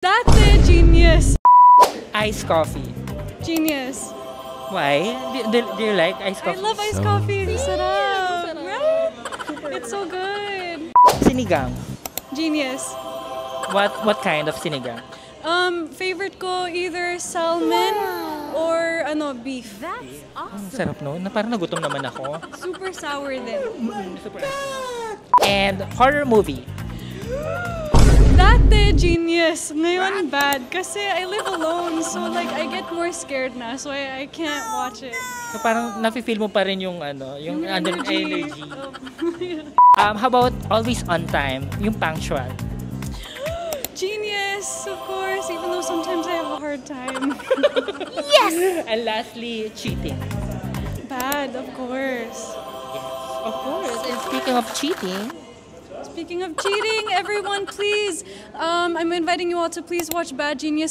Dati, genius. Iced coffee. Genius. Why? Do you like iced I coffee? love iced coffee. Sarap. Right? It's so good. Sinigang. Genius. What kind of sinigang? Favorite ko either salmon or beef. That's awesome. Sarap no? Parang nagutom naman ako. Super sour din. Super. And horror movie. Dati, genius. Ngayon, bad. Kasi I live alone, so like I get more scared na, so I can't watch it. So parang nafe-feel mo pa rin yung yung energy. Oh. How about always on time, yung punctual? Genius, of course, even though sometimes I have a hard time. And lastly, cheating. Bad, of course. Of course. And speaking of cheating, everyone, please, I'm inviting you all to please watch Bad Genius.